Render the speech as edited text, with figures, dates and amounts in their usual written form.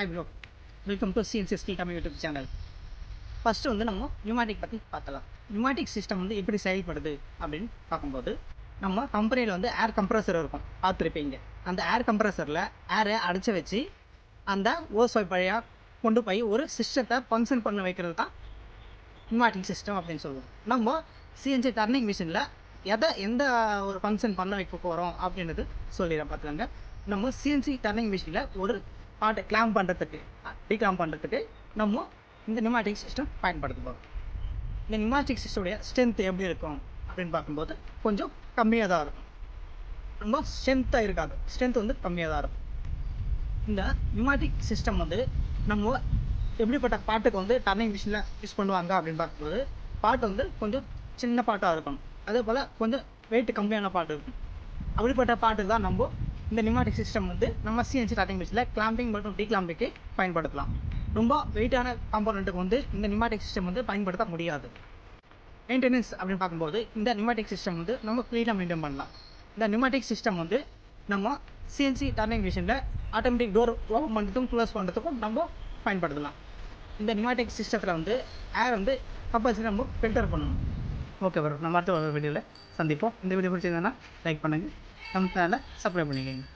Hi bro, welcome to CNC Skill Tamil YouTube channel. First வந்து நம்ம pneumatic பற்றி பார்த்தலாம். நியூமேட்டிக் சிஸ்டம் வந்து எப்படி செயல்படுது அப்படின்னு பார்க்கும்போது நம்ம கம்பெனியில் வந்து ஏர் கம்ப்ரஸர் இருக்கும் பார்த்துருப்பீங்க. அந்த ஏர் கம்ப்ரஸரில் ஏரை அடைச்சி வச்சு அந்த ஓஸ் பைப் வழியாக கொண்டு போய் ஒரு சிஸ்டத்தை ஃபங்க்ஷன் பண்ண வைக்கிறது தான் நியூமேட்டிக் சிஸ்டம் அப்படின்னு சொல்லுவோம். நம்ம சிஎன்சி டர்னிங் மிஷினில் எந்த ஒரு ஃபங்க்ஷன் பண்ண வைக்க போகிறோம் அப்படின்றது சொல்லிடுறேன் பார்த்துக்கோங்க. நம்ம சிஎன்சி டர்னிங் மிஷினில் ஒரு பார்ட்டை கிளாம்ப் பண்ணுறதுக்கு டீக்ளாம்ப் பண்ணுறதுக்கு நம்ம இந்த நியூமேட்டிக் சிஸ்டம் பயன்படுத்த போகிறோம். இந்த நியூமேட்டிக் சிஸ்டோடைய ஸ்ட்ரென்த் எப்படி இருக்கும் அப்படின்னு பார்க்கும்போது கொஞ்சம் கம்மியாக தான் இருக்கும். ரொம்ப ஸ்ட்ரென்த்தாக இருக்காது, ஸ்ட்ரென்த் வந்து கம்மியாக தான் இருக்கும். இந்த நியூமேட்டிக் சிஸ்டம் வந்து நம்ம எப்படிப்பட்ட பாட்டுக்கு வந்து டர்னிங் மிஷினில் யூஸ் பண்ணுவாங்க அப்படின்னு பார்க்கும்போது பாட்டு வந்து கொஞ்சம் சின்ன பாட்டாக இருக்கணும். அதே போல் கொஞ்சம் வெயிட் கம்மியான பாட்டு இருக்கும். அப்படிப்பட்ட பாட்டுக்கு தான் நம்ம இந்த நியூமேட்டிக் சிஸ்டம் வந்து நம்ம சிஎன்சி டர்னிங் மிஷினில் கிளாம்பிங் மற்றும் டீக்ளாம்பிங்க்கு பயன்படுத்தலாம். ரொம்ப வெயிட்டான காம்போனண்ட்டுக்கு வந்து இந்த நியூமேட்டிக் சிஸ்டம் வந்து பயன்படுத்த முடியாது. மெயின்டெனன்ஸ் அப்படின்னு பார்க்கும்போது இந்த நியூமேட்டிக் சிஸ்டம் வந்து நம்ம க்ளீனாக மெயின்டைன் பண்ணலாம். இந்த நியூமேட்டிக் சிஸ்டம் வந்து நம்ம சிஎன்சி டர்னிங் மிஷினில் ஆட்டோமேட்டிக் டோர் ஓப்பன் பண்ணுறதுக்கும் க்ளோஸ் பண்ணுறதுக்கும் நம்ம பயன்படுத்தலாம். இந்த நியூமேட்டிக் சிஸ்டத்தில் வந்து ஏர் வந்து கம்பல்சரி நம்ம ஃபில்டர் பண்ணணும். ஓகே வரும், நம்ம அடுத்த வீடியோவில் சந்திப்போம். இந்த வீடியோ பிடிச்சிருந்தேன்னா லைக் பண்ணுங்கள், நம்ம சேனலை சப்ஸ்கிரைப் பண்ணிக்கோங்க.